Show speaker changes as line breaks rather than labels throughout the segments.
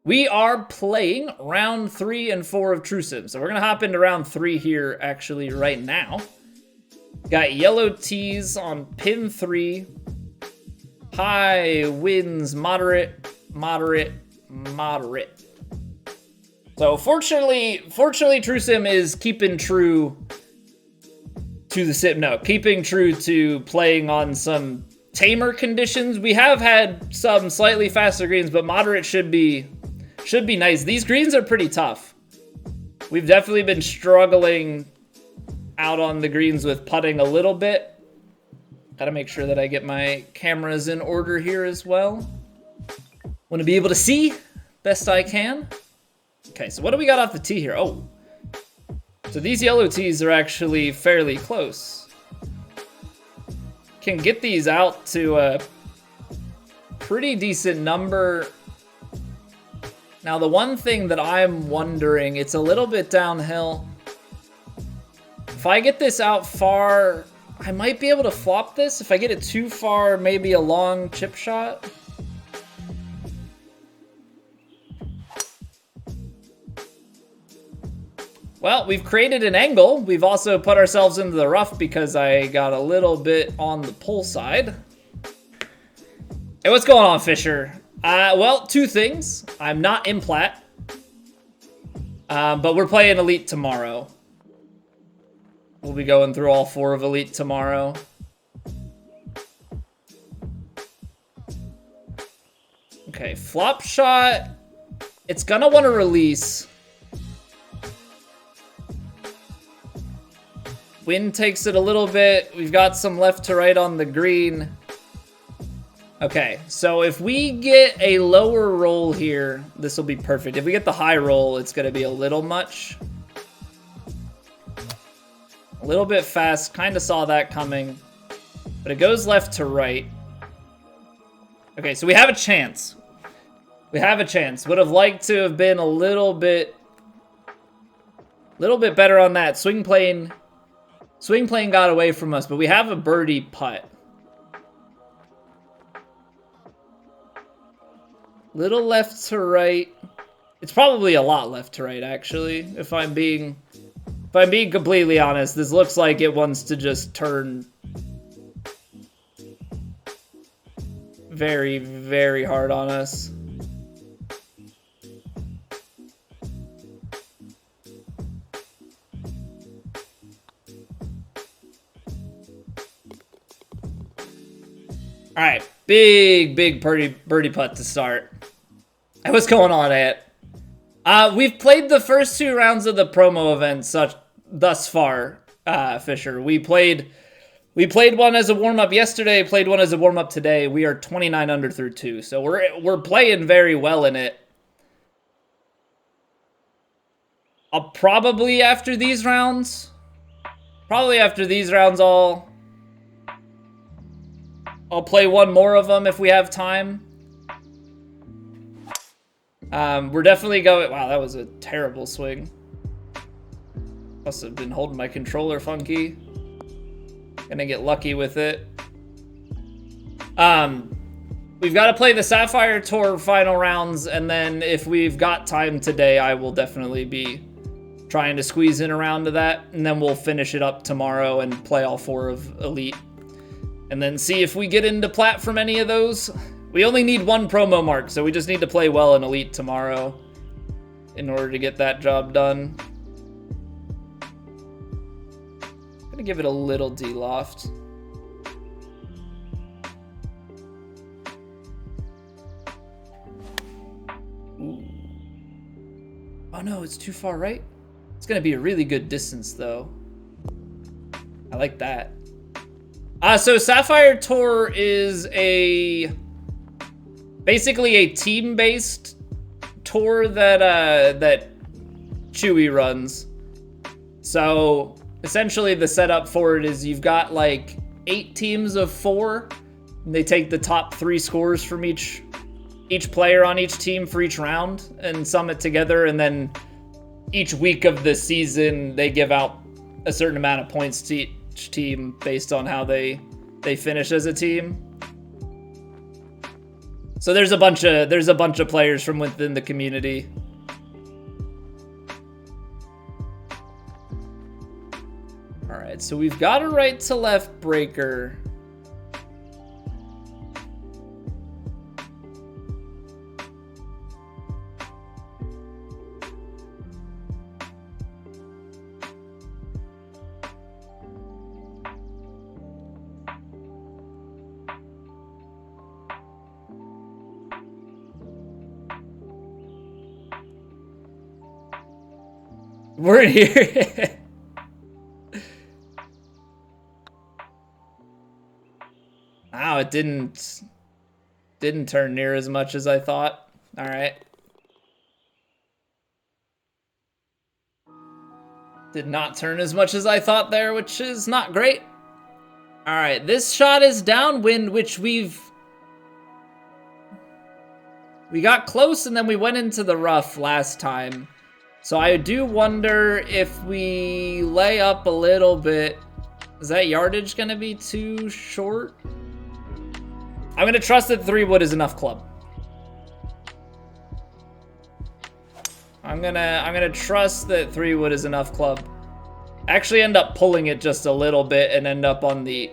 We are playing round 3 and 4 of True Sim. So we're going to hop into round 3 here actually right now. Got yellow tees on pin 3. High winds, moderate. So fortunately True Sim is keeping true to the sim. No, keeping true to playing on some tamer conditions. We have had some slightly faster greens, but moderate should be nice. These greens are pretty tough. We've definitely been struggling out on the greens with putting a little bit. Gotta make sure that I get my cameras in order here as well. Want to be able to see best I can. Okay, so what do we got off the tee here? Oh, so these yellow tees are actually fairly close. Can get these out to a pretty decent number. Now, the one thing that I'm wondering, it's a little bit downhill. If I get this out far, I might be able to flop this. If I get it too far, maybe a long chip shot. Well, we've created an angle. We've also put ourselves into the rough because I got a little bit on the pull side. Hey, what's going on, Fisher? Well, two things. I'm not in plat, but we're playing Elite tomorrow. We'll be going through all 4 of Elite tomorrow. Okay, flop shot. It's gonna want to release. Wind takes it a little bit. We've got some left to right on the green. Okay, so if we get a lower roll here, this will be perfect. If we get the high roll, it's going to be a little much. A little bit fast. Kind of saw that coming. But it goes left to right. Okay, so we have a chance. We have a chance. Would have liked to have been a little bit better on that. Swing plane got away from us, but we have a birdie putt. Little left to right. It's probably a lot left to right, actually. If I'm being completely honest, this looks like it wants to just turn very, very hard on us. All right, big birdie putt to start. Hey, what's going on, Ant? We've played the first 2 rounds of the promo event thus far, Fisher. We played one as a warm-up yesterday, played one as a warm-up today. We are 29 under through 2, so we're playing very well in it. I'll probably after these rounds, I'll play one more of them if we have time. We're definitely going... Wow, that was a terrible swing. Must have been holding my controller funky. Gonna get lucky with it. We've got to play the Sapphire Tour final rounds, and then if we've got time today, I will definitely be trying to squeeze in a round of that, and then we'll finish it up tomorrow and play all 4 of Elite. And then see if we get into plat from any of those. We only need 1 promo mark, so we just need to play well in Elite tomorrow in order to get that job done. I'm gonna give it a little D-loft. Ooh. Oh no, it's too far right. It's gonna be a really good distance though. I like that. So Sapphire Tour is basically a team-based tour that Chewy runs. So essentially the setup for it is you've got like 8 teams of 4. And they take the top 3 scores from each player on each team for each round and sum it together, and then each week of the season they give out a certain amount of points to each team based on how they finish as a team. So there's a bunch of players from within the community. All right, so we've got a right to left breaker. We're here. Wow, it didn't turn near as much as I thought. All right. Did not turn as much as I thought there, which is not great. All right, this shot is downwind, which we got close and then we went into the rough last time. So I do wonder if we lay up a little bit. Is that yardage gonna be too short? I'm gonna trust that 3-wood is enough club. I'm gonna trust that 3-wood is enough club. Actually end up pulling it just a little bit and end up on the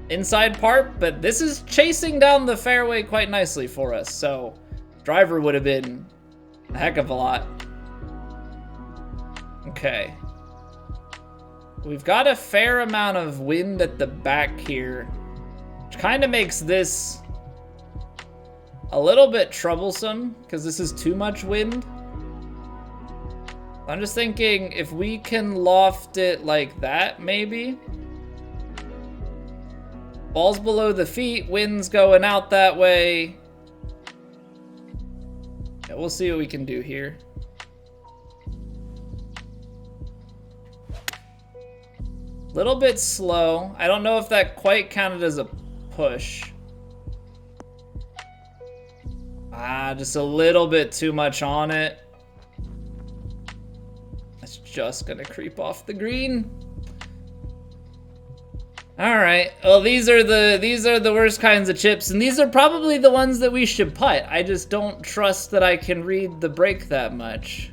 inside part, but this is chasing down the fairway quite nicely for us, so driver would have been a heck of a lot. Okay. We've got a fair amount of wind at the back here, which kind of makes this a little bit troublesome because this is too much wind. I'm just thinking if we can loft it like that, maybe. Ball's below the feet, wind's going out that way. Yeah, we'll see what we can do here. Little bit slow. I don't know if that quite counted as a push. Just a little bit too much on it. That's just gonna creep off the green. All right. Well, these are the worst kinds of chips, and these are probably the ones that we should putt. I just don't trust that I can read the break that much.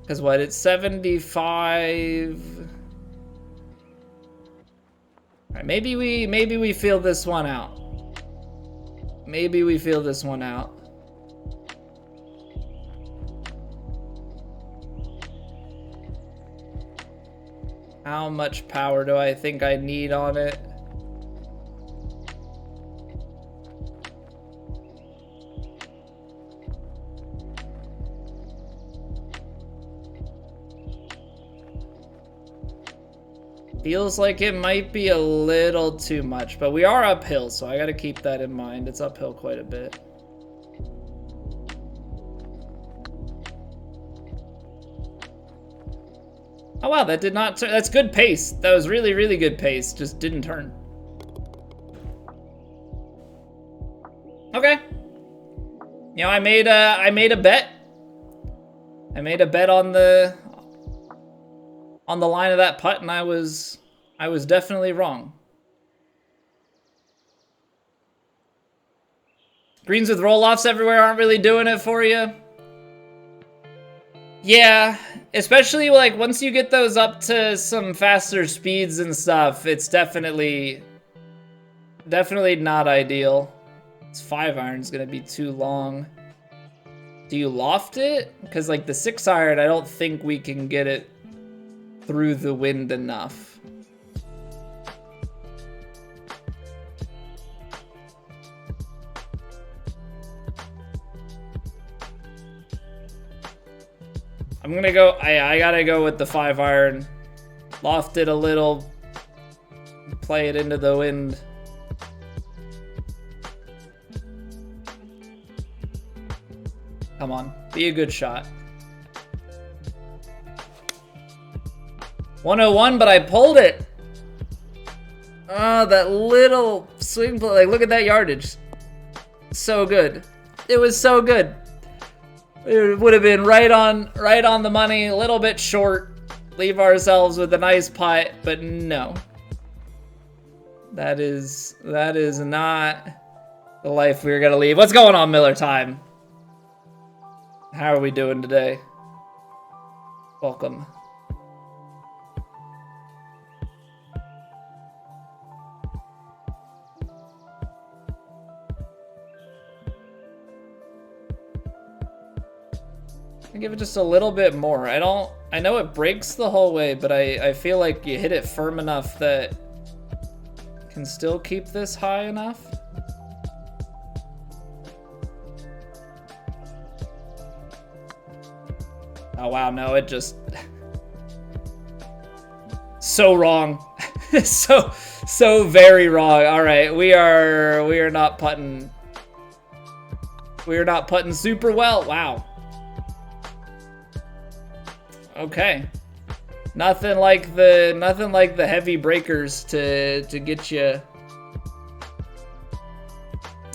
Because what, it's 75. All right, maybe we feel this one out. Maybe we feel this one out. How much power do I think I need on it? Feels like it might be a little too much, but we are uphill, so I gotta keep that in mind. It's uphill quite a bit. Oh wow, that did not turn. That's good pace. That was really, really good pace. Just didn't turn. Okay. You know, I made a bet. I made a bet on the line of that putt, and I was definitely wrong. Greens with roll-offs everywhere aren't really doing it for you. Yeah, especially like once you get those up to some faster speeds and stuff, it's definitely not ideal. This 5-iron's gonna be too long. Do you loft it? Because like the 6-iron, I don't think we can get it through the wind enough. I'm gonna go, I gotta go with the 5-iron. Loft it a little, play it into the wind. Come on, be a good shot. 101, but I pulled it. Oh, that little swing play. Like, look at that yardage. So good. It was so good. It would have been right on the money, a little bit short. Leave ourselves with a nice putt, but no. That is not the life we're gonna lead. What's going on, Miller Time? How are we doing today? Welcome. I give it just a little bit more. I know it breaks the whole way, but I feel like you hit it firm enough that you can still keep this high enough. Oh wow, no, it just so wrong. so very wrong. All right, we are not putting. We are not putting super well. Wow. Okay. Nothing like the heavy breakers to get you.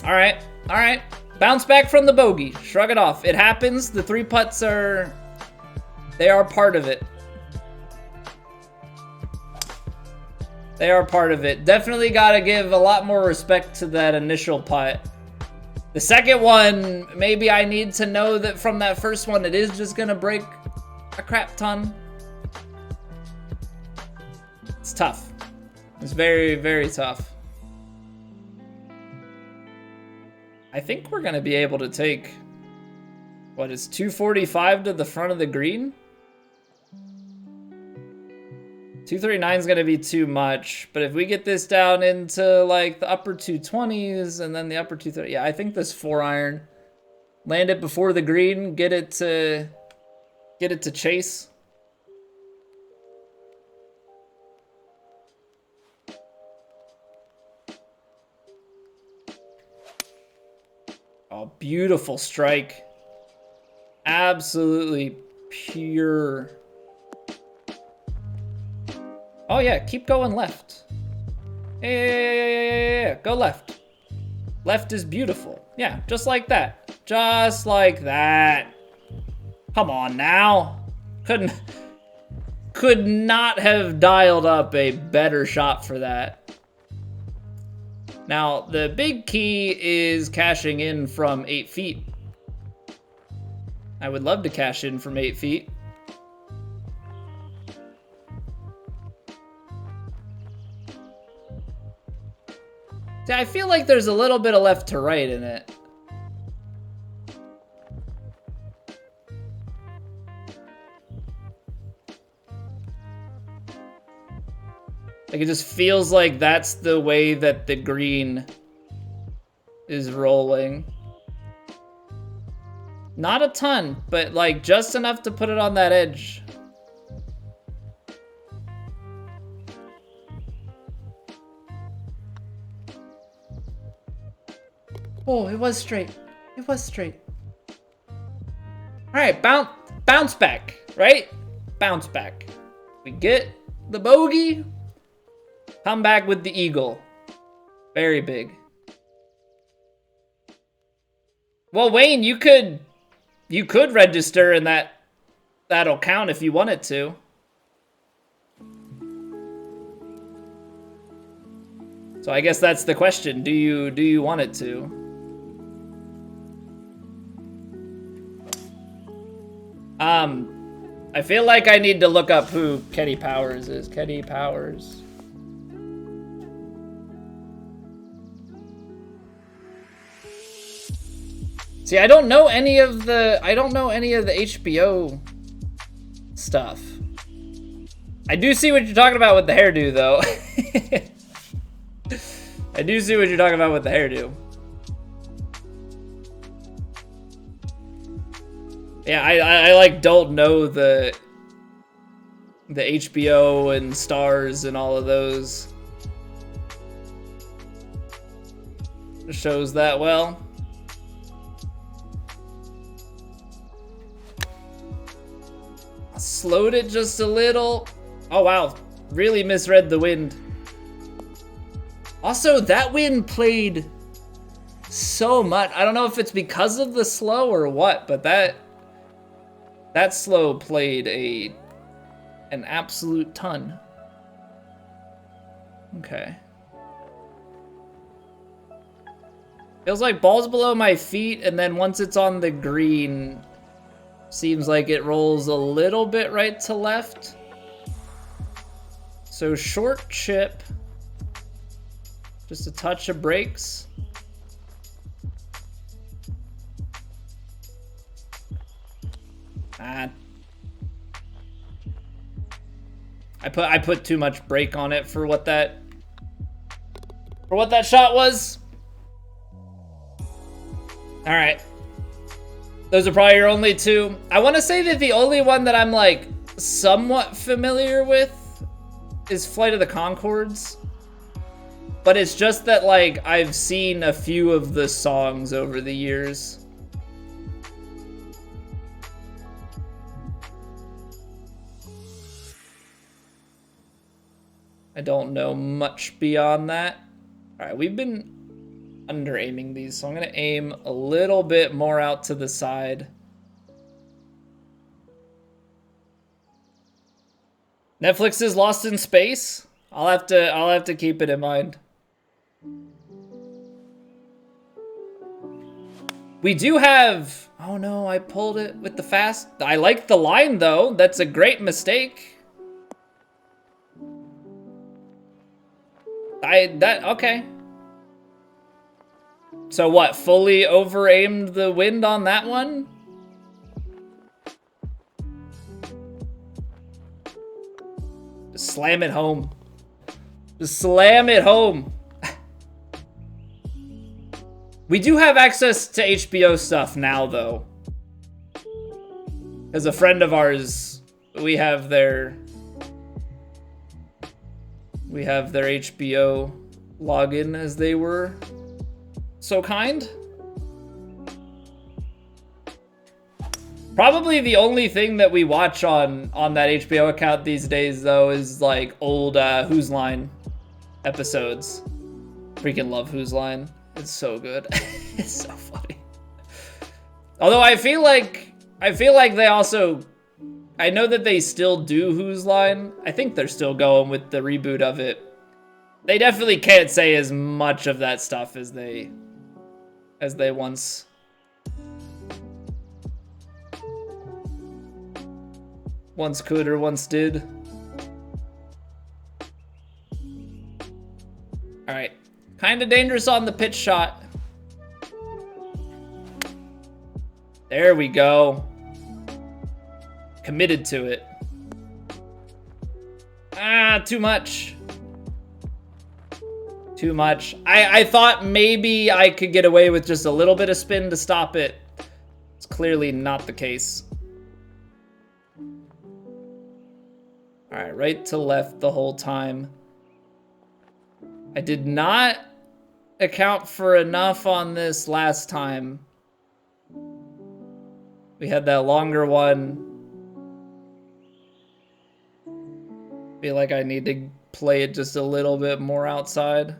All right. Bounce back from the bogey. Shrug it off. It happens. The 3 putts they are part of it. They are part of it. Definitely got to give a lot more respect to that initial putt. The second one, maybe I need to know that from that first one, it is just gonna break a crap ton. It's tough. It's very, very tough. I think we're gonna be able to take, what is 245 to the front of the green? 239 is gonna be too much, but if we get this down into like the upper 220s and then the upper 230, yeah, I think this 4-iron, land it before the green, get it to chase. Oh, beautiful strike. Absolutely pure. Oh yeah, keep going left. Yeah, go left. Left is beautiful. Yeah, just like that. Just like that. Come on now. Could not have dialed up a better shot for that. Now, the big key is cashing in from 8 feet. I would love to cash in from 8 feet. See, I feel like there's a little bit of left to right in it. Like, it just feels like that's the way that the green is rolling. Not a ton, but like just enough to put it on that edge. Oh, it was straight. It was straight. All right, bounce back, right? Bounce back. We get the bogey. Come back with the eagle. Very big. Well, Wayne, you could register and that'll count if you wanted to. So I guess that's the question. Do you want it to? I feel like I need to look up who Kenny Powers is. Kenny Powers. See, I don't know any of the HBO stuff. I do see what you're talking about with the hairdo, though. I do see what you're talking about with the hairdo. Yeah, I like don't know the HBO and Stars and all of those shows that well. Slowed it just a little. Oh wow, really misread the wind. Also, that wind played so much. I don't know if it's because of the slow or what, but that slow played an absolute ton. Okay. Feels like ball's below my feet, and then once it's on the green, seems like it rolls a little bit right to left. So short chip, just a touch of brakes. I put too much brake on it for what that shot was. All right. Those are probably your only two. I want to say that the only one that I'm like somewhat familiar with is Flight of the Conchords. But it's just that like I've seen a few of the songs over the years. I don't know much beyond that. All right, we've been under aiming these, so I'm gonna aim a little bit more out to the side. Netflix is Lost in Space. I'll have to keep it in mind. We do have, oh no, I pulled it with the fast. I like the line though. That's a great mistake. Okay. So what, fully over-aimed the wind on that one? Just slam it home. Just slam it home. We do have access to HBO stuff now, though. As a friend of ours, we have their HBO login, as they were so kind. Probably the only thing that we watch on that HBO account these days, though, is like old Who's Line episodes. Freaking love Who's Line. It's so good. It's so funny. Although I feel like they also, I know that they still do Who's Line. I think they're still going with the reboot of it. They definitely can't say as much of that stuff as they once could or once did. All right, kind of dangerous on the pitch shot. There we go. Committed to it. Ah, too much. Too much. I thought maybe I could get away with just a little bit of spin to stop it. It's clearly not the case. All right, right to left the whole time. I did not account for enough on this last time. We had that longer one. Feel like I need to play it just a little bit more outside.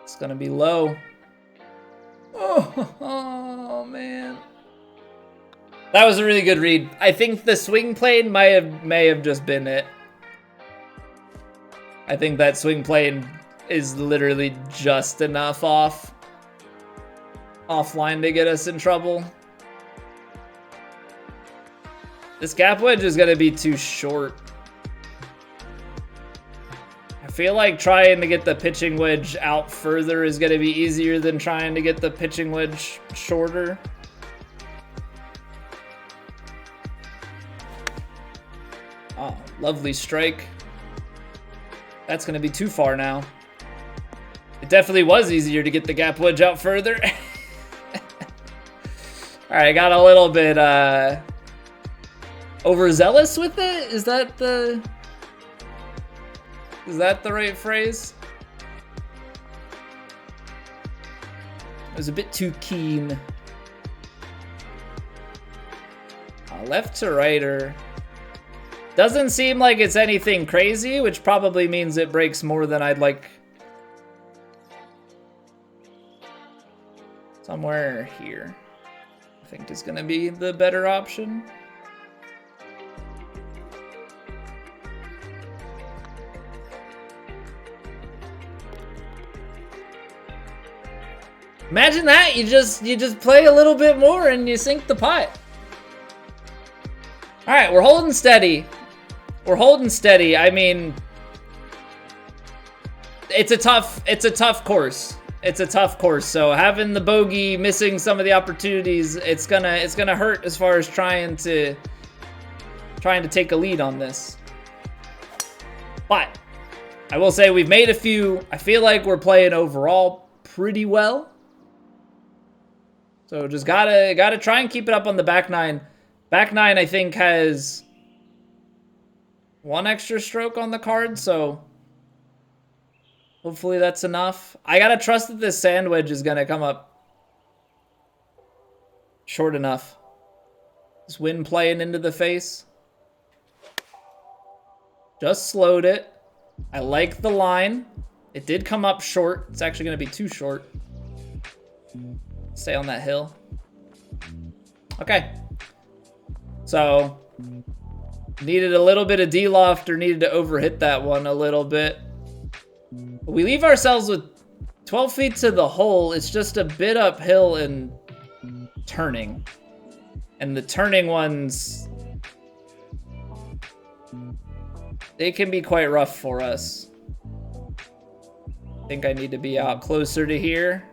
It's gonna be low. Oh man. That was a really good read. I think the swing plane may have just been it. I think that swing plane is literally just enough offline to get us in trouble. This gap wedge is gonna be too short. I feel like trying to get the pitching wedge out further is gonna be easier than trying to get the pitching wedge shorter. Oh, lovely strike. That's gonna be too far now. It definitely was easier to get the gap wedge out further. All right, got a little bit overzealous with it? Is that the right phrase? It was a bit too keen. Left to righter. Doesn't seem like it's anything crazy, which probably means it breaks more than I'd like. Somewhere here, I think is gonna be the better option. Imagine that, you just play a little bit more and you sink the putt. All right, we're holding steady. We're holding steady. I mean, it's a tough course. It's a tough course. So having the bogey, missing some of the opportunities, it's gonna hurt as far as trying to take a lead on this. But I will say we've made a few. I feel like we're playing overall pretty well. So just gotta try and keep it up on the back nine. Back nine, I think, has one extra stroke on the card, so hopefully that's enough. I gotta trust that this sand wedge is gonna come up short enough. This wind playing into the face. Just slowed it. I like the line. It did come up short. It's actually gonna be too short. Stay on that hill. Okay. So, needed a little bit of D-loft or needed to overhit that one a little bit. But we leave ourselves with 12 feet to the hole. It's just a bit uphill and turning. And the turning ones, they can be quite rough for us. I think I need to be out closer to here.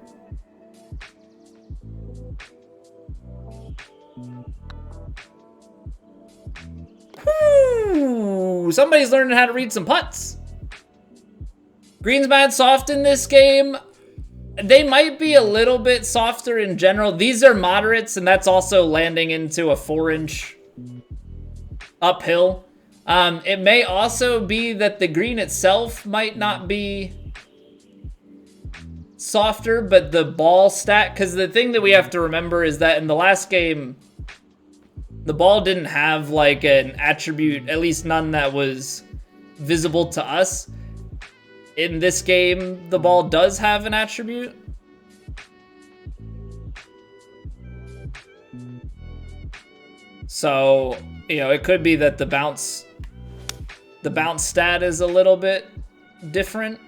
Woo! Somebody's learning how to read some putts. Green's mad soft in this game. They might be a little bit softer in general. These are moderates, and that's also landing into a 4-inch uphill. It may also be that the green itself might not be softer, but the ball stack, because the thing that we have to remember is that in the last game, the ball didn't have like an attribute, at least none that was visible to us. In this game, the ball does have an attribute. So, you know, it could be that the bounce stat is a little bit different.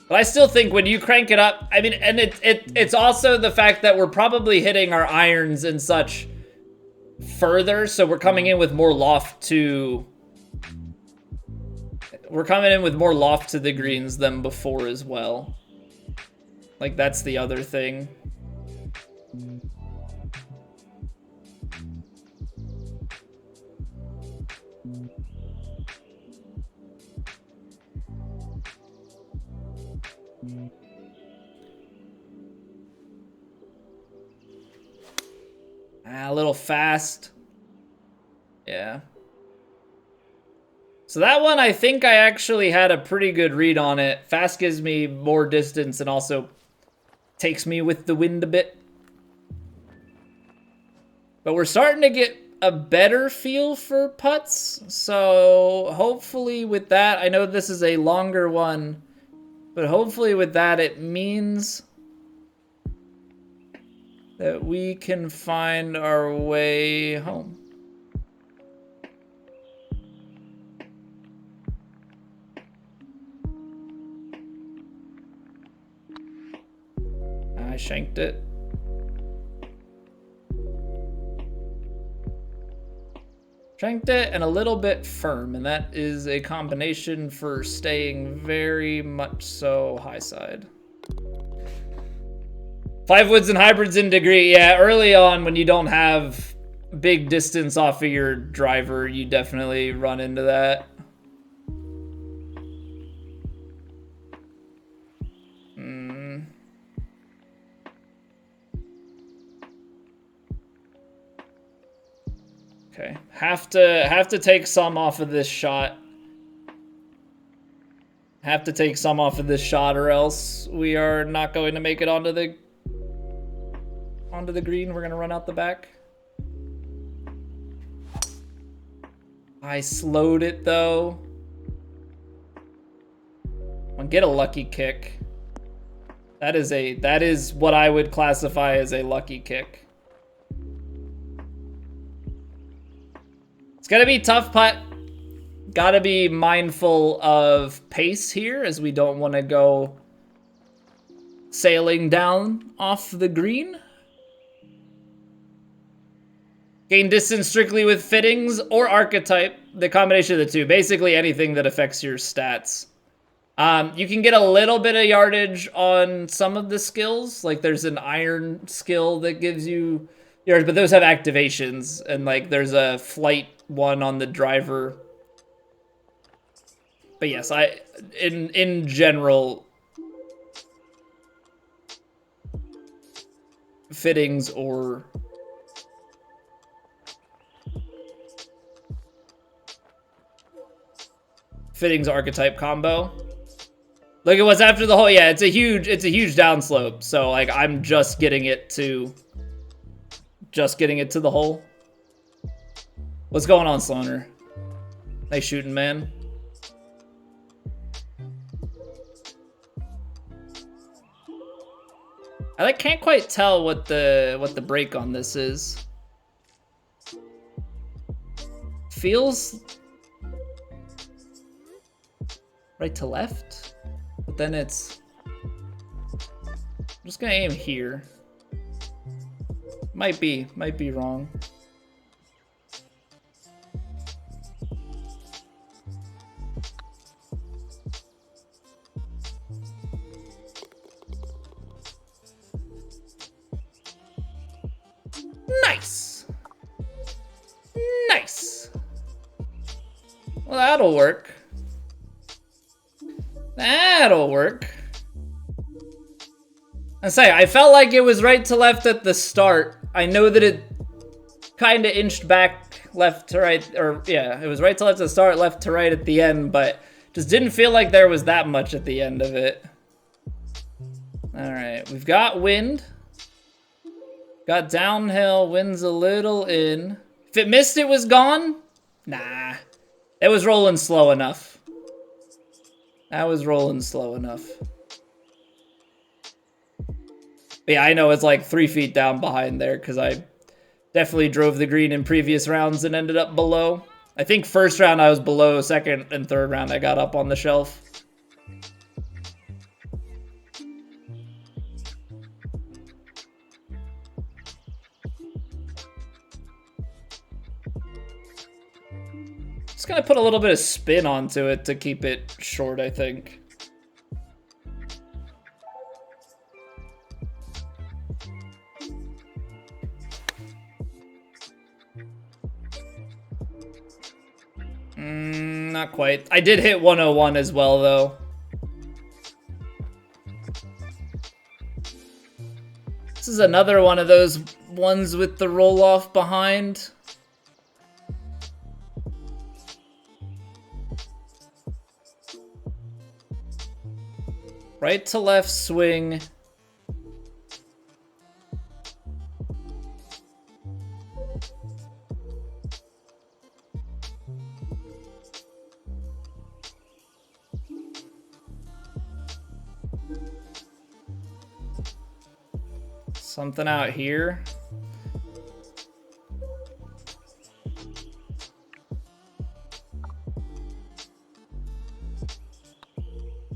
But I still think when you crank it up, I mean, and it's also the fact that we're probably hitting our irons and such further, so we're coming in with more loft to the greens than before as well. Like, that's the other thing. A little fast. Yeah. So that one, I think I actually had a pretty good read on it. Fast gives me more distance and also takes me with the wind a bit. But we're starting to get a better feel for putts. So hopefully with that, I know this is a longer one, but hopefully with that, it means that we can find our way home. I shanked it. Shanked it and a little bit firm, and that is a combination for staying very much so high side. 5 woods and hybrids in degree. Yeah, early on when you don't have big distance off of your driver, you definitely run into that. Okay, have to take some off of this shot. Have to take some off of this shot, or else we are not going to make it onto the green. We're gonna run out the back. I slowed it though. I'll get a lucky kick. That is what I would classify as a lucky kick. It's gonna be tough putt. Gotta be mindful of pace here, as we don't want to go sailing down off the green. Gain distance strictly with fittings or archetype, the combination of the two. Basically anything that affects your stats. You can get a little bit of yardage on some of the skills. Like there's an iron skill that gives you yardage, but those have activations. And like there's a flight one on the driver. But yes, in general, fittings or fittings archetype combo. Look at what's after the hole. Yeah, it's a huge downslope. So like I'm just getting it to the hole. What's going on, Sloaner? Nice shooting, man. I like can't quite tell what the break on this is. Feels right to left, but then it's. I'm just gonna aim here. Might be wrong. Nice. Nice. Well, that'll work. That'll work. I felt like it was right to left at the start. I know that it kind of inched back left to right, or yeah, it was right to left at the start, left to right at the end, but just didn't feel like there was that much at the end of it. All right, we've got wind. Got downhill, wind's a little in. If it missed, it was gone? Nah, it was rolling slow enough. That was rolling slow enough. But yeah, I know it's like 3 feet down behind there because I definitely drove the green in previous rounds and ended up below. I think first round I was below, second and third round I got up on the shelf. Just gonna put a little bit of spin onto it to keep it short, I think. Not quite. I did hit 101 as well, though. This is another one of those ones with the roll-off behind. Right to left swing. Something out here.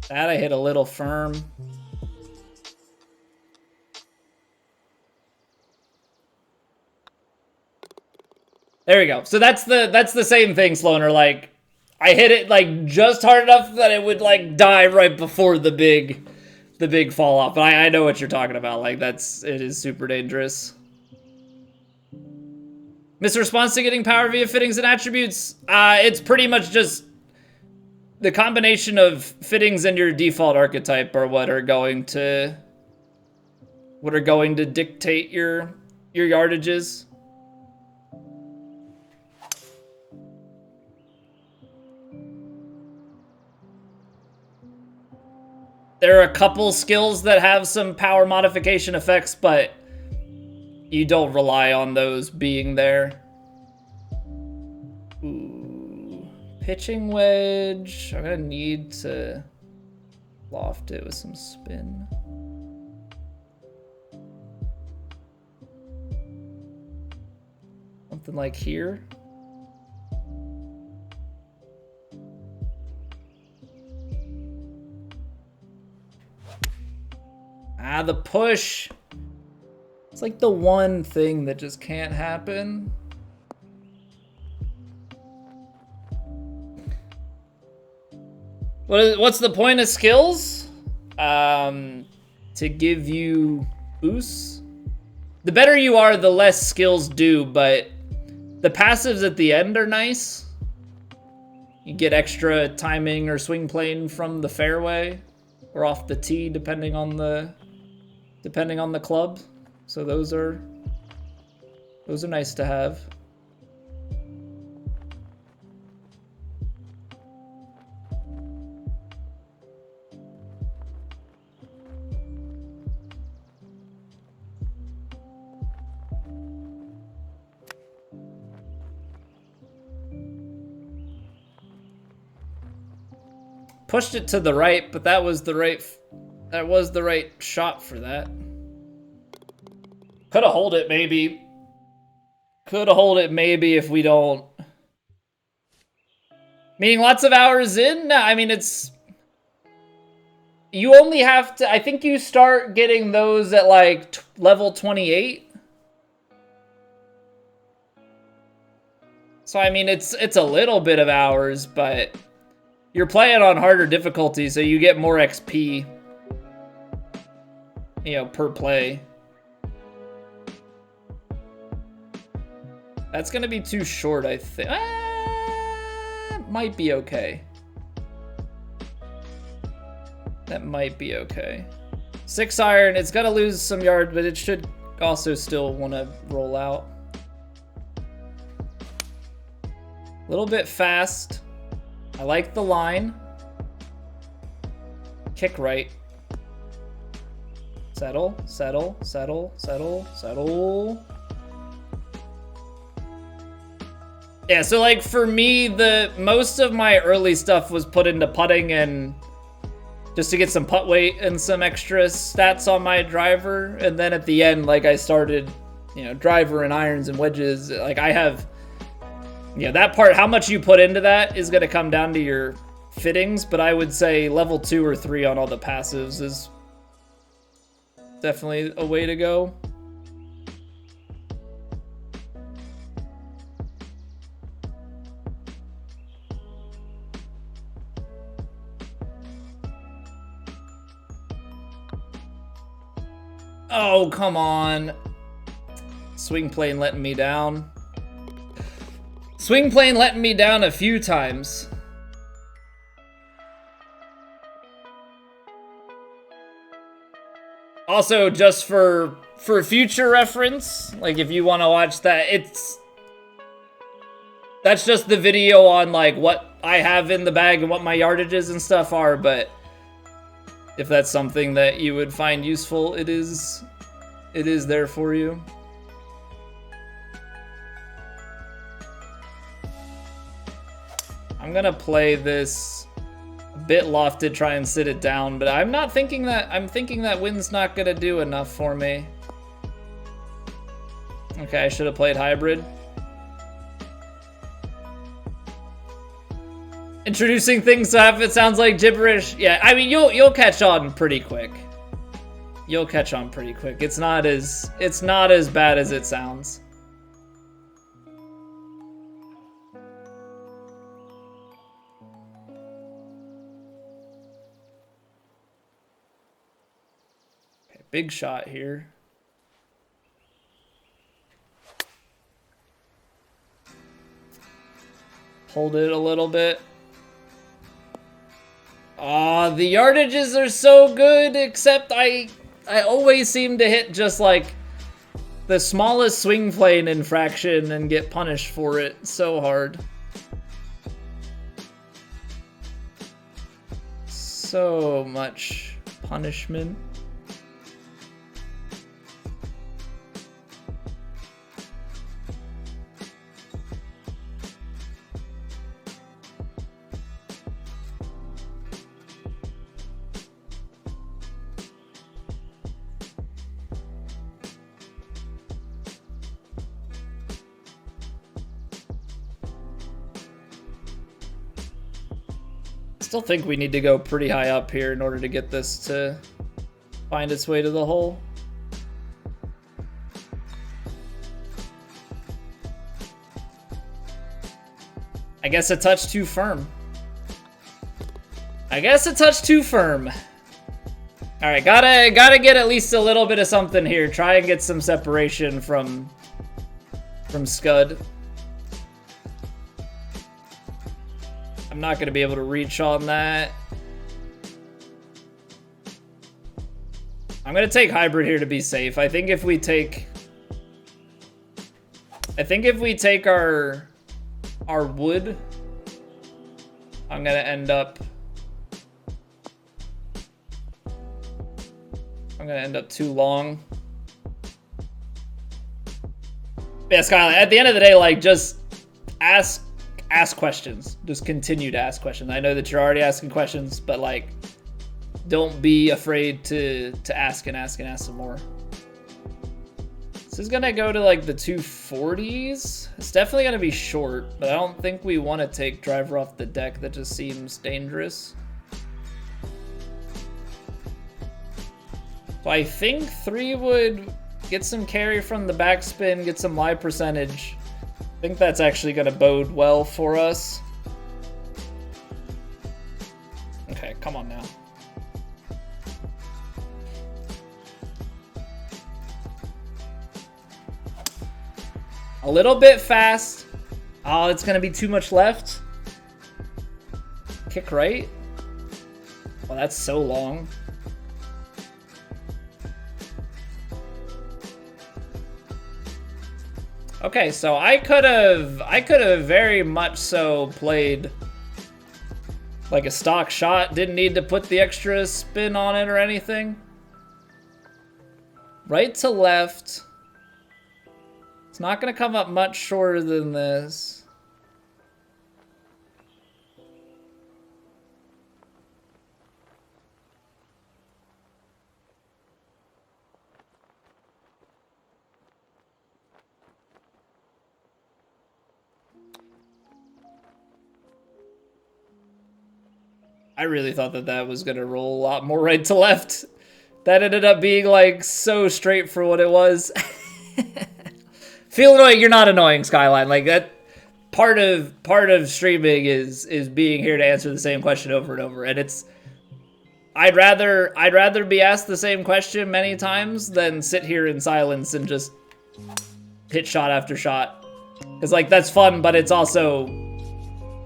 That I hit a little firm. There we go. So that's the same thing, Sloaner. Like, I hit it like just hard enough that it would like die right before the big fall off. But I know what you're talking about. Like it is super dangerous. Mr. Response to getting power via fittings and attributes. It's pretty much just the combination of fittings and your default archetype are what are going to dictate your yardages. There are a couple skills that have some power modification effects, but you don't rely on those being there. Ooh. Pitching wedge. I'm gonna need to loft it with some spin. Something like here. Ah, the push. It's like the one thing that just can't happen. What's the point of skills? To give you boosts. The better you are, the less skills do, but the passives at the end are nice. You get extra timing or swing plane from the fairway or off the tee, depending on the club. So those are nice to have. Pushed it to the right, but that was the right shot for that. Could have hold it maybe. Could have hold it maybe if we don't. Meaning lots of hours in? No, I mean it's. You only have to. I think you start getting those at like level 28. So I mean it's a little bit of hours, but. You're playing on harder difficulty, so you get more XP, you know, per play. That's gonna be too short, I think. Might be okay. That might be okay. 6 iron, it's gonna lose some yard, but it should also still want to roll out. A little bit fast. I like the line. Kick right. Settle, settle, settle, settle, settle. Yeah, so like for me, most of my early stuff was put into putting and just to get some putt weight and some extra stats on my driver. And then at the end, like I started, you know, driver and irons and wedges. Like I have. Yeah, that part, how much you put into that is going to come down to your fittings, but I would say level 2 or 3 on all the passives is definitely a way to go. Oh, come on. Swing plane letting me down. Swing plane letting me down a few times. Also, just for future reference, like if you want to watch that, that's just the video on like what I have in the bag and what my yardages and stuff are, but if that's something that you would find useful, it is there for you. I'm gonna play this a bit lofted, try and sit it down, but I'm thinking that wind's not gonna do enough for me. Okay, I should have played hybrid. Introducing things so half it sounds like gibberish. Yeah, I mean you'll catch on pretty quick. You'll catch on pretty quick. It's not as bad as it sounds. Okay, big shot here. Hold it a little bit. Aw, the yardages are so good, except I always seem to hit just like the smallest swing plane infraction and get punished for it so hard. So much punishment. Still think we need to go pretty high up here in order to get this to find its way to the hole. I guess a touch too firm. I guess a touch too firm. All right, gotta get at least a little bit of something here. Try and get some separation from Scud. I'm not gonna be able to reach on that. I'm gonna take hybrid here to be safe. I think if we take our wood, I'm gonna end up too long. Yeah, Skyline, at the end of the day, like, just ask questions. Just continue to ask questions. I know that you're already asking questions, but like, don't be afraid to ask and ask and ask some more. This is gonna go to like the 240s. It's definitely gonna be short, but I don't think we want to take driver off the deck. That just seems dangerous. So I think 3 would get some carry from the backspin, get some lie percentage. I think that's actually gonna bode well for us. Okay, come on now. A little bit fast. Oh, it's gonna be too much left. Kick right. Well, that's so long. Okay, so I could have very much so played like a stock shot. Didn't need to put the extra spin on it or anything. Right to left. It's not going to come up much shorter than this. I really thought that was going to roll a lot more right to left. That ended up being like so straight for what it was. Feel annoying? You're not annoying, Skyline. Like that part of streaming is being here to answer the same question over and over. And it's I'd rather be asked the same question many times than sit here in silence and just hit shot after shot. Cuz like that's fun, but it's also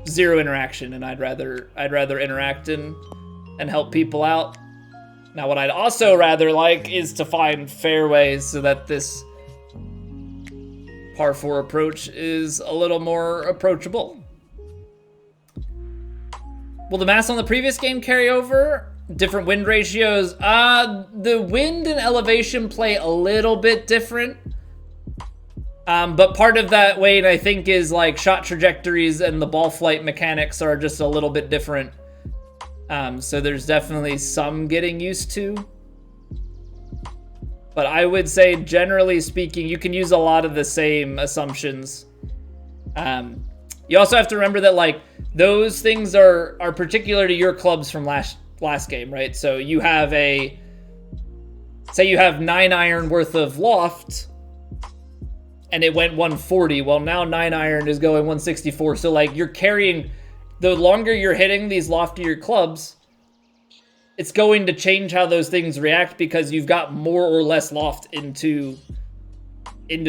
zero interaction, and I'd rather interact and help people out. Now what I'd also rather like is to find fairways so that this par 4 approach is a little more approachable. Will the mass on the previous game carry over? Different wind ratios? The wind and elevation play a little bit different. But part of that, Wade, I think is like shot trajectories and the ball flight mechanics are just a little bit different. So there's definitely some getting used to. But I would say, generally speaking, you can use a lot of the same assumptions. You also have to remember that like those things are particular to your clubs from last game, right? So you have say you have 9 iron worth of loft, and it went 140. Well, now 9 iron is going 164. So like you're carrying, the longer you're hitting these loftier clubs, it's going to change how those things react because you've got more or less loft into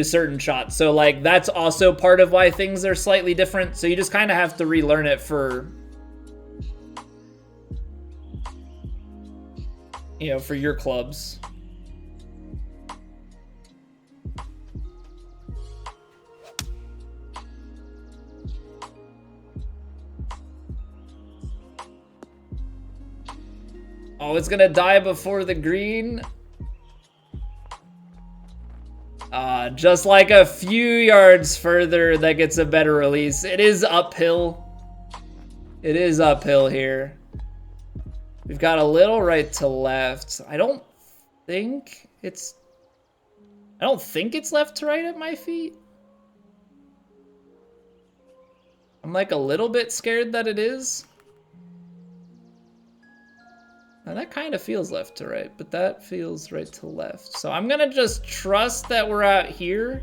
certain shots. So like that's also part of why things are slightly different. So you just kind of have to relearn it for, you know, for your clubs. Oh, it's gonna die before the green. Just like a few yards further, that gets a better release. It is uphill. It is uphill here. We've got a little right to left. I don't think it's left to right at my feet. I'm like a little bit scared that it is. Now that kind of feels left to right, but that feels right to left. So I'm gonna just trust that we're out here.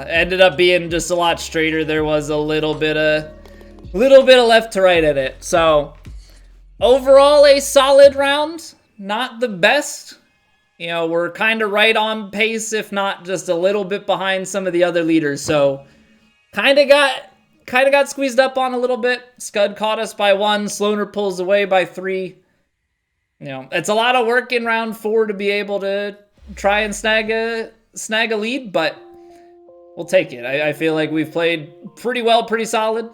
Ended up being just a lot straighter. There was a little bit of left to right in it. So overall, a solid round. Not the best. You know, we're kind of right on pace, if not just a little bit behind some of the other leaders. So kind of got squeezed up on a little bit. Scud caught us by 1. Sloaner pulls away by 3. You know, it's a lot of work in round 4 to be able to try and snag a lead, but we'll take it. I feel like we've played pretty well, pretty solid.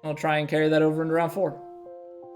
I'll try and carry that over into round 4.